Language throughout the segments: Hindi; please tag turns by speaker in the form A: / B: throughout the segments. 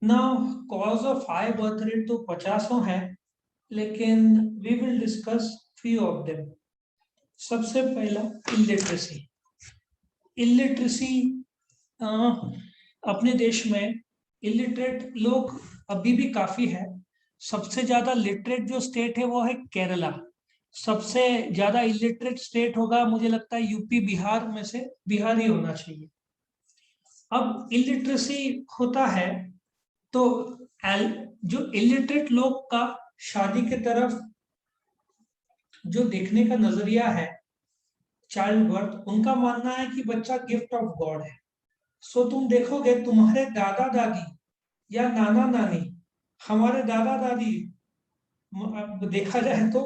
A: ना cause of high birth rate तो 50 है, लेकिन we will discuss few of them. सबसे पहला, इलिटरेसी। इलिटरेसी अपने देश में इलिटरेट लोग अभी भी काफी है। सबसे ज्यादा लिटरेट जो स्टेट है वो है केरला। सबसे ज्यादा इलिटरेट स्टेट होगा मुझे लगता है यूपी, बिहार में से बिहार ही होना चाहिए। अब इलिटरेसी होता है तो जो इलिटरेट लोग का शादी के तरफ जो देखने का नजरिया है, चाइल्ड बर्थ, उनका मानना है कि बच्चा गिफ्ट ऑफ गॉड है। सो तुम देखोगे तुम्हारे दादा दादी या नाना नानी, हमारे दादा दादी, अब देखा जाए तो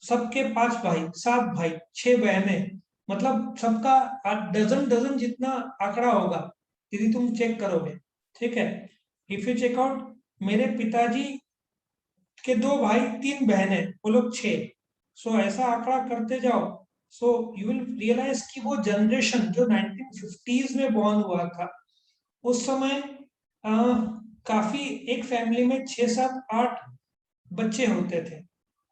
A: सबके 5 भाई, 7 भाई, 6 बहनें, मतलब सबका डजन डजन जितना आंकड़ा होगा यदि तुम चेक करोगे। ठीक है, इफ यू चेक आउट, मेरे पिताजी के 2 भाई, 3 बहनें, वो लोग 6। सो ऐसा आंकड़ा करते जाओ, सो यू विल रियलाइज कि वो जनरेशन जो 1950s में बॉर्न हुआ था, उस समय अ, काफी, एक फैमिली में 6 7 8 बच्चे होते थे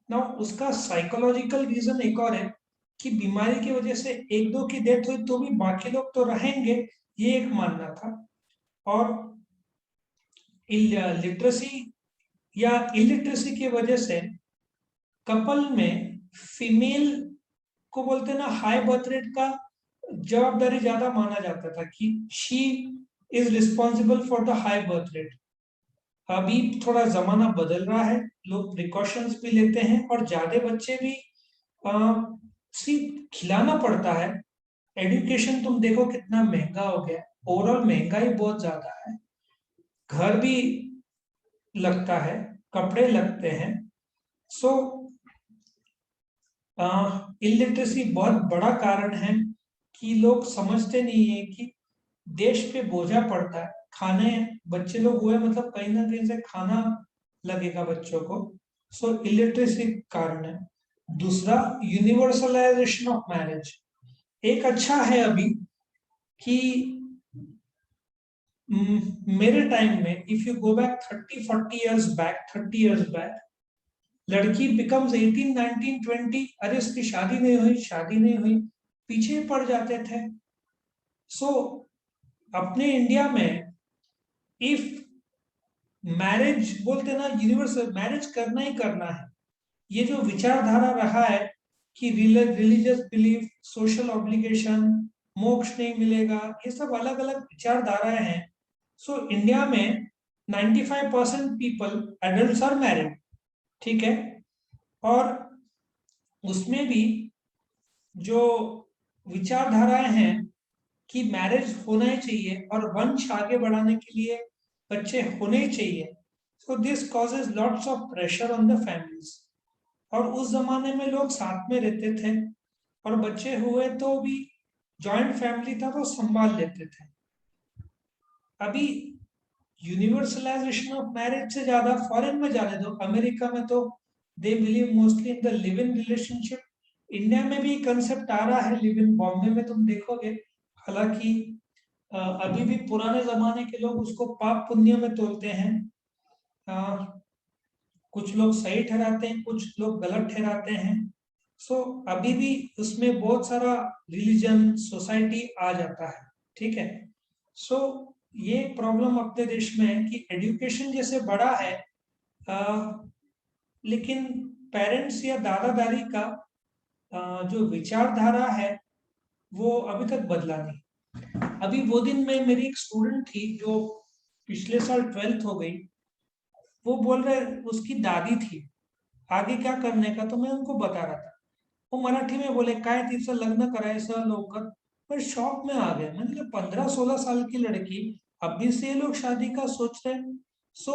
A: ना। उसका साइकोलॉजिकल रीजन एक और है कि बीमारी की वजह से एक दो की डेथ हुई तो भी बाकी लोग तो रहेंगे, ये एक मानना था। और लिटरेसी या इलिटरेसी की वजह से कपल में फीमेल को बोलते ना हाई बर्थ रेट का जवाबदारी ज्यादा माना जाता था कि she is responsible for the high birth rate. अभी थोड़ा जमाना बदल रहा है, लोग प्रिकॉशंस भी लेते हैं और ज्यादा बच्चे भी सिर्फ खिलाना पड़ता है। एजुकेशन तुम देखो कितना महंगा हो गया, ओवरऑल महंगाई बहुत ज्यादा है। घर भी लगता है, कपड़े लगते हैं। सो इलिटरेसी बहुत बड़ा कारण है कि लोग समझते नहीं है कि देश पे बोझा पड़ता है। खाने, बच्चे लोग हुए मतलब कहीं ना कहीं से खाना लगेगा बच्चों को। सो इलिटरेसी कारण है। दूसरा, यूनिवर्सलाइजेशन ऑफ मैरिज। एक अच्छा है अभी कि मेरे टाइम में, if you go back 30 40 years back, 30 years back, लड़की बिकम्स 18 19 20, अरे उसकी शादी नहीं हुई, शादी नहीं हुई, पीछे पड़ जाते थे। सो अपने इंडिया में इफ मैरिज बोलते ना, यूनिवर्सल मैरिज करना ही करना है। ये जो विचारधारा रहा है कि रिलीजियस बिलीफ, सोशल ऑब्लिगेशन, मोक्ष नहीं मिलेगा, ये सब अलग अलग विचारधाराएं हैं। सो इंडिया में 95% पीपल, एडल्ट आर मैरिड। ठीक है, और उसमें भी जो विचारधाराएं हैं कि मैरिज होना ही चाहिए और वंश आगे बढ़ाने के लिए बच्चे होने ही चाहिए, so this causes lots of pressure on the families. और उस जमाने में लोग साथ में रहते थे और बच्चे हुए तो भी जॉइंट फैमिली था तो संभाल लेते थे। अभी यूनिवर्सलाइजेशन ऑफ मैरिज से ज्यादा फॉरेन में जाने दो, अमेरिका में तो they believe mostly in the live in relationship. India में भी कंसेप्ट आ रहा है लिव इन, बॉम्बे में तुम देखोगे। हालांकि अभी भी पुराने जमाने के लोग उसको पाप पुण्य में तोलते हैं। कुछ लोग सही ठहराते हैं, कुछ लोग गलत ठहराते हैं। सो अभी भी उसमें बहुत सारा रिलीजन, सोसाइटी आ जाता है। ठीक है, सो ये प्रॉब्लम अपने देश में है कि एजुकेशन जैसे बड़ा है, लेकिन पेरेंट्स या दादा दादी का जो विचारधारा है वो अभी तक बदला नहीं। अभी वो दिन में मेरी एक स्टूडेंट थी जो पिछले साल 12th हो गई। वो बोल रहे, उसकी दादी थी आगे क्या करने का, तो मैं उनको बता रहा था। वो मराठी में बोले काय तिचं लग्न करायचं लवकर। पर शॉक में आ गया, मैंने कहा 15 16 साल की लड़की, अभी से ये लोग शादी का सोच रहे हैं। सो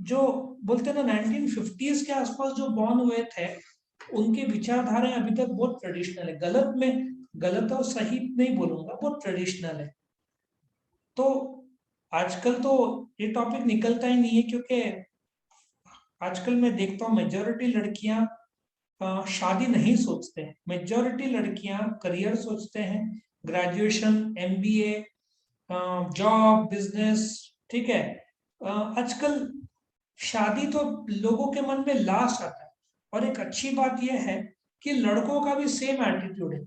A: जो बोलते ना 1950s के आसपास जो बॉर्न हुए थे, उनके विचारधाराएं अभी तक बहुत ट्रेडिशनल है। गलत में, गलत और सही नहीं बोलूंगा, बहुत ट्रेडिशनल है। तो आजकल तो ये टॉपिक निकलता ही नहीं है, क्योंकि आजकल मैं देखता हूँ मेजोरिटी लड़कियां शादी नहीं सोचते हैं। मेजोरिटी लड़कियां करियर सोचते हैं, ग्रेजुएशन, एमबीए, जॉब, बिजनेस। ठीक है, आजकल शादी तो लोगों के मन में लास्ट आता है, और एक अच्छी बात यह है कि लड़कों का भी सेम एटीट्यूड है।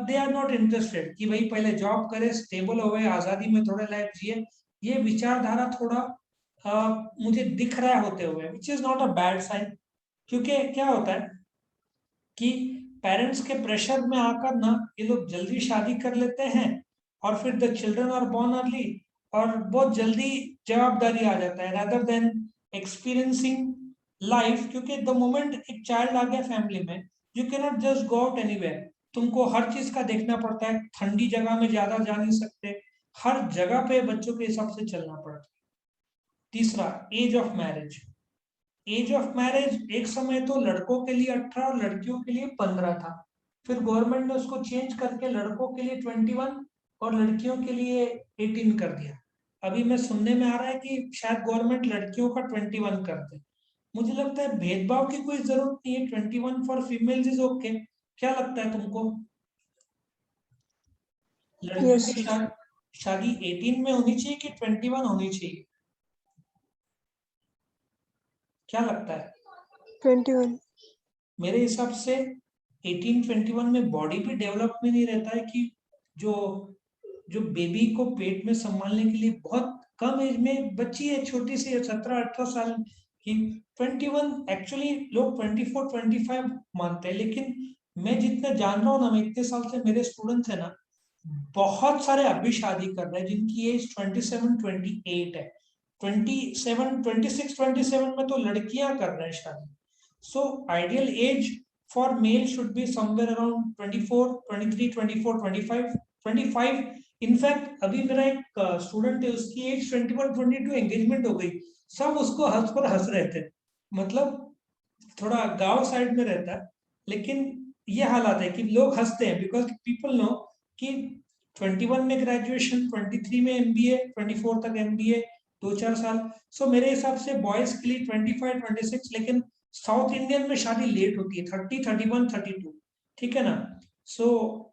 A: दे आर नॉट इंटरेस्टेड कि भाई पहले जॉब करे, स्टेबल हो गए, आजादी में थोड़ा लाइफ जिए। ये विचारधारा थोड़ा मुझे दिख रहा है होते हुए, which is not a bad sign. क्योंकि क्या होता है कि पेरेंट्स के प्रेशर में आकर ना ये लोग जल्दी शादी कर लेते हैं, और फिर the children are born early, और बहुत जल्दी जवाबदारी आ जाता है रादर देन एक्सपीरियंसिंग लाइफ। क्योंकि द मोमेंट एक चाइल्ड आ गया फैमिली में, you can not just go out anywhere. तुमको हर चीज का देखना पड़ता है, ठंडी जगह में ज्यादा जा नहीं सकते, हर जगह पे बच्चों के हिसाब से चलना पड़ता है। तीसरा, age of marriage. Age of marriage एक समय तो लड़कों के लिए 18 और लड़कियों के लिए 15 था। फिर गवर्नमेंट ने उसको चेंज करके लड़कों के लिए 21 और लड़कियों के लिए 18 कर दिया। अभी मैं सुनने में आ रहा है कि शायद गवर्नमेंट लड़कियों का 21 कर दे। मुझे लगता है भेदभाव की कोई जरूरत नहीं है, 21 फॉर फीमेल्स इज ओके। क्या लगता है तुमको? लड़कियों
B: Yes,
A: की
B: sir.
A: शादी 18 में होनी चाहिए कि 21 होनी चाहिए? क्या लगता है?
B: 21.
A: मेरे हिसाब से 18-21 में बॉडी भी डेवलप में नहीं रहता है कि जो जो बेबी को पेट में संभालने के लिए बहुत कम एज में बच्ची है, छोटी सी 17-18 साल की। 21 एक्चुअली लोग 24-25 मानते हैं, लेकिन मैं जितना जान रहा हूँ ना, मैं इतने साल से मेरे स्टूडेंट्स है ना, बहुत सारे अभी शादी कर रहे हैं जिनकी एज 27-28 है। 26-27 में तो लड़कियां कर रहे हैं शादी। So ideal age for male should be somewhere around 24, 23, 24, 25, 25। In fact अभी मेरा एक स्टूडेंट है, उसकी एज 21, 22, एंगेजमेंट हो गई। सब उसको हंस पर हंस रहे थे। मतलब थोड़ा गांव साइड में रहता है, लेकिन ये हालात है कि लोग हंसते हैं बिकॉज पीपल नो कि 21 में ग्रेजुएशन, 23 में एमबीए, 24 तक एमबीए, 2-4 साल। सो मेरे हिसाब से बॉयज के लिए 25, 26, लेकिन साउथ इंडियन में शादी लेट होती है, 30, 31, 32। ठीक है ना? सो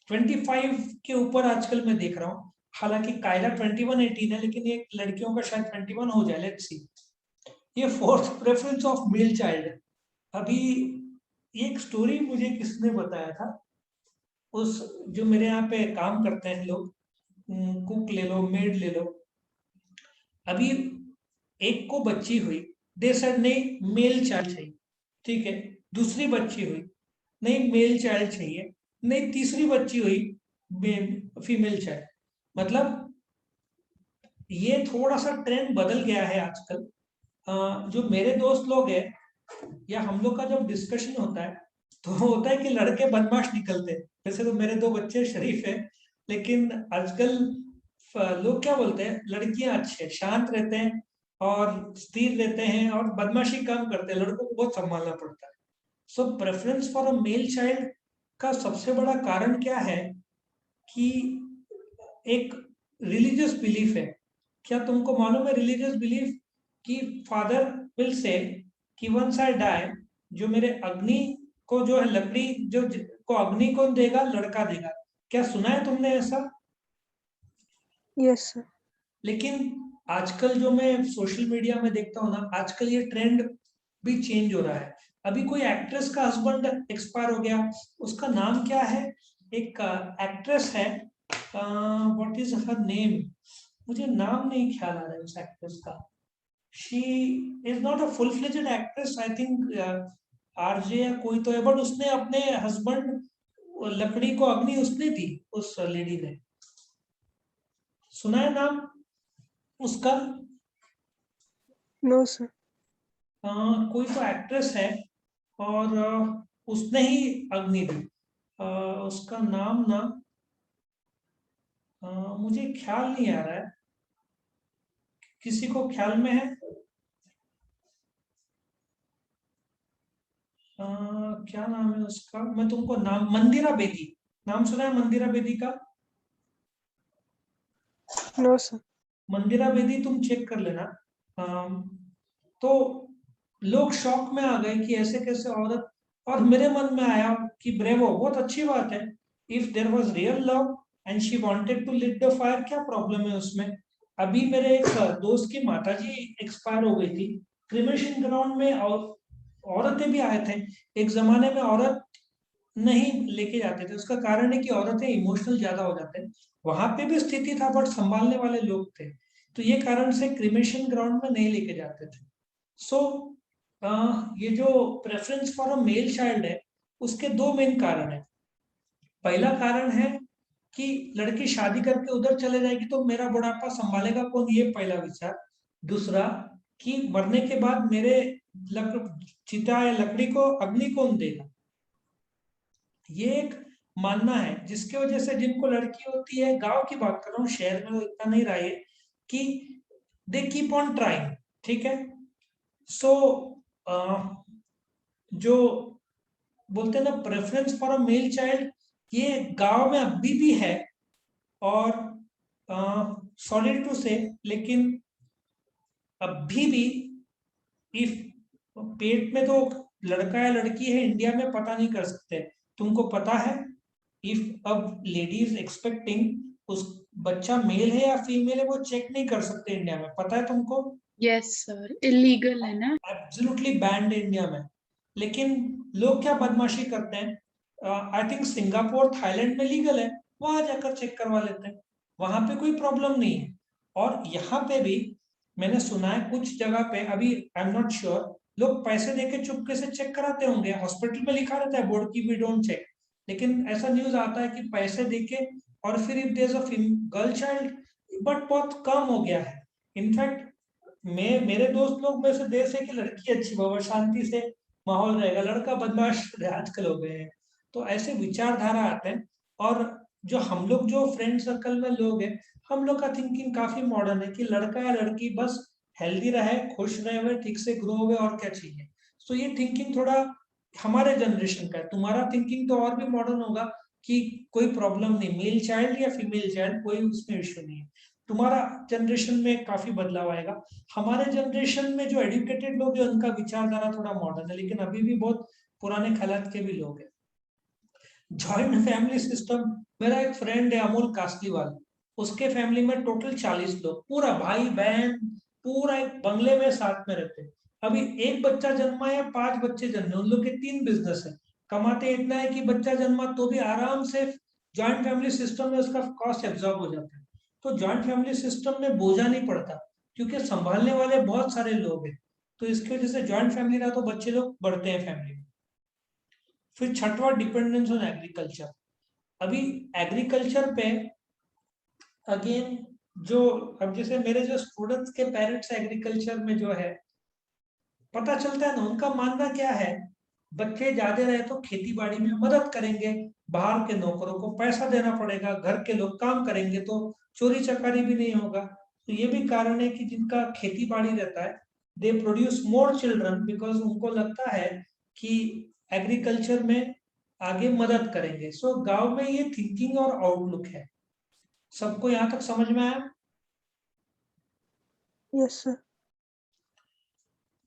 A: 25 के ऊपर आजकल मैं देख रहा हूँ। हालांकि कायदा 21, 18 है, लेकिन ये लड़कियों का शायद 21 हो जाए, लेट्स सी। ये fourth preference of male child. अभी एक स्टोरी मुझे किसने बताया था, उस जो मेरे यहाँ पे काम करते हैं लोग, कुक ले लो, मेड ले लो। अभी एक को बच्ची हुई, दे सेड नहीं मेल चाइल्ड चाहिए। ठीक है। दूसरी बच्ची हुई, नहीं मेल चाइल्ड चाहिए। नहीं, तीसरी बच्ची हुई, फीमेल चाइल्ड। मतलब ये थोड़ा सा ट्रेंड बदल गया है आजकल। जो मेरे दोस्त लोग हैं या हम लोग का जब डिस्कशन होता है, तो होता है कि लड़के बदमाश निकलते हैं। वैसे तो मेरे 2 बच्चे शरीफ हैं, लेकिन आजकल लोग क्या बोलते हैं, लड़कियां अच्छे शांत रहते हैं और स्थिर रहते हैं और बदमाशी कम करते हैं, लड़कों को बहुत संभालना पड़ता है। So preference for a male child का सबसे बड़ा कारण क्या है कि एक रिलीजियस बिलीफ है। क्या तुमको मालूम है रिलीजियस बिलीफ कि फादर विल से कि वंस आई डाई, जो मेरे अग्नि को जो है लकड़ी को अग्नि कौन देगा? लड़का देगा। क्या सुना है तुमने ऐसा?
B: Yes, sir.
A: लेकिन आजकल जो मैं सोशल मीडिया में देखता हूँ ना, आजकल ये ट्रेंड भी चेंज हो रहा है। अभी कोई एक्ट्रेस का हस्बैंड एक्सपायर हो गया, उसका नाम क्या है? एक एक्ट्रेस है, व्हाट इज हर नेम, मुझे नाम नहीं ख्याल आ रहा है उस एक्ट्रेस का। She is not a full fledged actress, I think RJ या कोई तो है, बट उसने अपने हस्बैंड लकड़ी को अग्नि उसने दी, उस लेडी ने। सुना है नाम उसका?
B: No, sir.
A: कोई तो एक्ट्रेस है और उसने ही अग्नि दी। उसका नाम ना मुझे ख्याल नहीं आ रहा है। किसी को ख्याल में है? क्या नाम है उसका? मैं तुमको नाम, मंदिरा बेदी। नाम सुना है मंदिरा बेदी का?
B: No, sir.
A: मंदिरा बेदी तुम चेक कर लेना। तो लोग शॉक में आ गए कि ऐसे कैसे औरत। और मेरे मन में आया कि ब्रेवो, बहुत अच्छी बात है। If there was real love and she wanted to lit the fire, क्या प्रॉब्लम है उसमें? अभी मेरे एक दोस्त की माताजी एक्सपायर हो गई थी, क्रिमेशन ग्राउंड में औरतें भी आए थे। एक जमाने में औरत नहीं लेके जाते थे, उसका कारण है कि औरतें इमोशनल ज्यादा हो जाते हैं। वहां पे भी स्थिति था बट संभालने वाले लोग थे, तो ये कारण से क्रिमेशन ग्राउंड में नहीं लेके जाते थे। सो ये जो preference for a male child है, उसके दो मेन कारण है। पहला कारण है कि लड़की शादी करके उधर चले जाएगी तो मेरा बुढ़ापा संभालेगा कौन, ये पहला विचार। दूसरा कि मरने के बाद मेरे चिता या लकड़ी को अग्नि कौन देगा, ये एक मानना है जिसकी वजह से जिनको लड़की होती है, गांव की बात कर रहा हूँ, शहर में वो इतना नहीं रहा है, कि दे कीप ऑन ट्राइंग। ठीक है। सो जो बोलते हैं ना preference for a male child, ये गांव में अभी भी है। और सॉरी टू से, लेकिन अभी भी इफ पेट में तो लड़का या लड़की है इंडिया में पता नहीं कर सकते। तुमको पता है, इफ अब लेडी इज एक्सपेक्टिंग, उस बच्चा मेल है या फीमेल है वो चेक नहीं कर सकते इंडिया में, पता है तुमको?
C: यस सर, इलीगल है ना।
A: एब्सोल्युटली बैंड इंडिया में। लेकिन लोग क्या बदमाशी करते हैं, आई थिंक सिंगापुर थाईलैंड में लीगल है, वहां जाकर चेक करवा लेते हैं, वहां पे कोई प्रॉब्लम नहीं है। और यहाँ पे भी मैंने सुना है कुछ जगह पे, अभी आई एम नॉट श्योर, लोग पैसे देके चुपके से चेक कराते होंगे, हॉस्पिटल में लिखा रहता है बोर्ड की वी डोंट चेक, लेकिन ऐसा न्यूज आता है कि पैसे देके, और फिर if there is a girl child, but बहुत कम हो गया है। इनफैक्ट मैं, मेरे दोस्त लोग में से देश है कि लड़की अच्छी बाबा शांति से माहौल रहेगा, लड़का बदमाश आजकल हो गए हैं। तो ऐसे विचारधारा आते हैं। और जो हम लोग जो फ्रेंड सर्कल में लोग हैं, हम लोग का थिंकिंग काफी मॉडर्न है कि लड़का या लड़की बस हेल्दी रहे, खुश रहे हुए, ठीक से ग्रो हुए, और क्या चाहिए। तो ये थिंकिंग थोड़ा हमारे जनरेशन का है। तुम्हारा थिंकिंग तो और भी मॉडर्न होगा कि कोई प्रॉब्लम नहीं, मेल चाइल्ड या फीमेल चाइल्ड कोई उसमें इश्यू नहीं है। तुम्हारा जनरेशन में काफी बदलाव आएगा। हमारे जनरेशन में जो एजुकेटेड लोग हैं उनका विचारधारा थोड़ा मॉडर्न है, लेकिन अभी भी बहुत पुराने ख्यालात के भी लोग हैं। जॉइंट फैमिली सिस्टम, मेरा एक फ्रेंड है अमोल कासलीवाल, उसके फैमिली में टोटल 40 लोग, पूरा भाई बहन, पूरा एक बंगले में साथ में रहते हैं। अभी एक बच्चा जन्मा है, 5 बच्चे जन्मे, उन लोग के 3 बिजनेस है, कमाते इतना है कि बच्चा जन्मा तो भी आराम से जॉइंट फैमिली सिस्टम में उसका कॉस्ट एब्जॉर्ब हो जाता है। तो जॉइंट फैमिली सिस्टम में बोझा नहीं पड़ता, क्योंकि संभालने वाले बहुत सारे लोग हैं। तो इसकी वजह से जॉइंट फैमिली रहा तो बच्चे लोग बढ़ते हैं फैमिली में। फिर छठवां, डिपेंडेंस ऑन एग्रीकल्चर। अभी एग्रीकल्चर पे अगेन, जो अब जैसे मेरे जो स्टूडेंट्स के पेरेंट्स एग्रीकल्चर में जो है, पता चलता है ना उनका मानना क्या है, बच्चे ज्यादा रहे तो खेती बाड़ी में मदद करेंगे, बाहर के नौकरों को पैसा देना पड़ेगा, घर के लोग काम करेंगे तो चोरी चकारी भी नहीं होगा। तो ये भी कारण है कि जिनका खेती बाड़ी रहता है, they produce more children, because उनको लगता है कि एग्रीकल्चर में आगे मदद करेंगे। सो गांव में ये थिंकिंग और आउटलुक है। सबको यहाँ तक समझ में आया?
B: Yes, sir.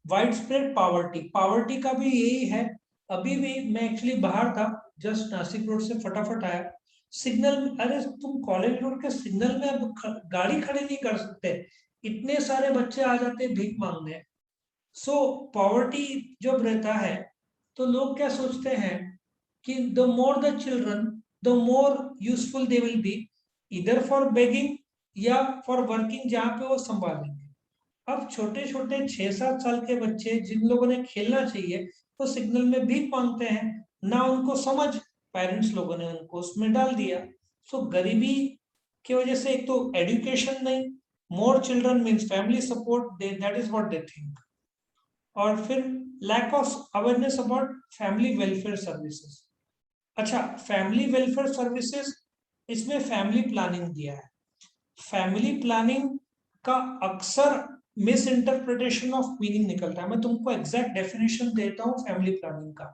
A: Wide spread poverty, poverty का भी यही है। अभी भी मैं एक्चुअली बाहर था, जस्ट नासिक रोड से फटाफट आया, सिग्नल, अरे तुम कॉलेज रोड के सिग्नल में अब गाड़ी खड़ी नहीं कर सकते, इतने सारे बच्चे आ जाते हैं भीख मांगने। सो पॉवर्टी जब रहता है तो लोग क्या सोचते हैं कि the more the children, the more useful they will be, इधर फॉर बेगिंग या फॉर वर्किंग, जहां पे वो संभालेंगे। अब छोटे छोटे 6-7 साल के बच्चे जिन लोगों ने खेलना चाहिए वो सिग्नल में भीख मांगते हैं, ना उनको समझ, पेरेंट्स लोगों ने उनको उसमें डाल दिया। सो गरीबी की वजह से एक तो एजुकेशन नहीं, more children means family support, that is what they think. और फिर lack of awareness about family welfare services. अच्छा, फैमिली वेलफेयर सर्विसेज, इसमें फैमिली प्लानिंग दिया है। फैमिली प्लानिंग का अक्सर मिस इंटरप्रिटेशन ऑफ मीनिंग निकलता है। मैं तुमको एग्जैक्ट डेफिनेशन देता हूं फैमिली प्लानिंग का।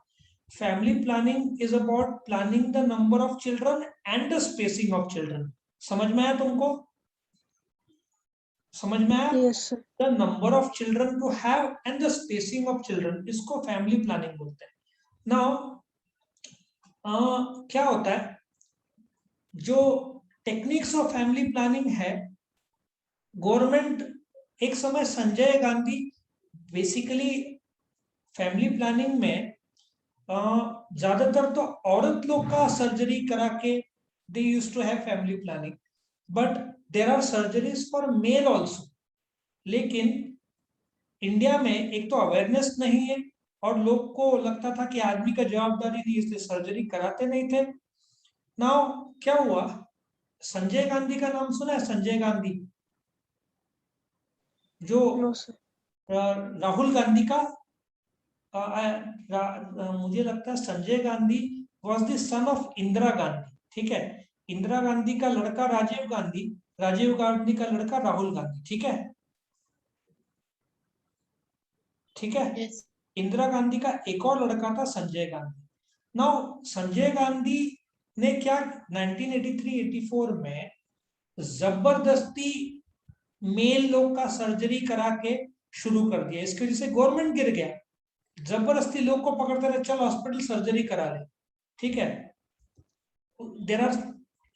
A: Family planning is about planning the number of children and the spacing of children. समझ में आया तुमको? समझ में आया?
B: Yes, sir.
A: The number of children to have and the spacing of children, इसको फैमिली प्लानिंग बोलते हैं। नाउ क्या होता है, जो टेक्निक्स ऑफ फैमिली प्लानिंग है गवर्नमेंट, एक समय Sanjay Gandhi basically family planning में ज्यादातर तो औरत लोग का सर्जरी करा के they use to have family planning, but there are surgeries for male also. लेकिन इंडिया में एक तो अवेयरनेस नहीं है और लोग को लगता था कि आदमी का जवाबदारी नहीं, इसलिए सर्जरी कराते नहीं थे। नाउ क्या हुआ, संजय गांधी का नाम सुना है? संजय गांधी जो
B: No, sir.
A: राहुल गांधी का मुझे लगता है Sanjay Gandhi was the son of Indira Gandhi, ठीक है। इंदिरा गांधी का लड़का राजीव गांधी, राजीव गांधी का लड़का राहुल गांधी, ठीक है, ठीक है।
C: Yes.
A: इंदिरा गांधी का एक और लड़का था संजय गांधी। नाउ संजय गांधी ने क्या 1983-84 में जबरदस्ती मेल लोग का सर्जरी करा के शुरू कर दिया। इसकी वजह से गवर्नमेंट गिर गया, जबरदस्ती लोग को पकड़ते रहे, चल हॉस्पिटल सर्जरी करा ले, ठीक है। There are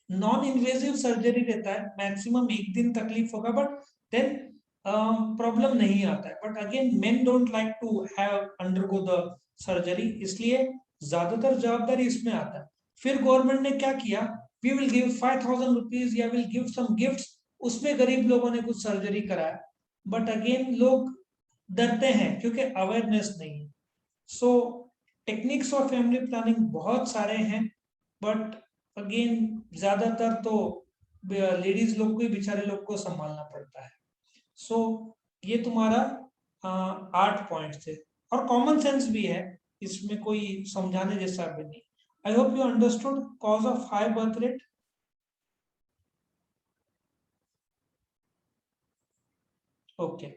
A: non invasive surgery रहता है, मैक्सिमम एक दिन तकलीफ होगा, बट देन प्रॉब्लम नहीं आता है। But again men don't like to have undergo the surgery, इसलिए ज्यादातर जवाबदारी इसमें आता है। फिर गवर्नमेंट ने क्या किया, वी विल गिव 5,000 रुपीज या विल गिव सम गिफ्ट्स, उसमें गरीब लोगों ने कुछ सर्जरी कराया। बट अगेन लोग डरते हैं क्योंकि अवेयरनेस नहीं है। सो टेक्निक्स ऑफ फैमिली प्लानिंग बहुत सारे हैं, बट अगेन ज्यादातर तो लेडीज लोग को ही, बेचारे लोग को संभालना पड़ता है। सो ये तुम्हारा 8 पॉइंट थे और कॉमन सेंस भी है, इसमें कोई समझाने जैसा भी नहीं। I hope you understood cause of high birth rate. Okay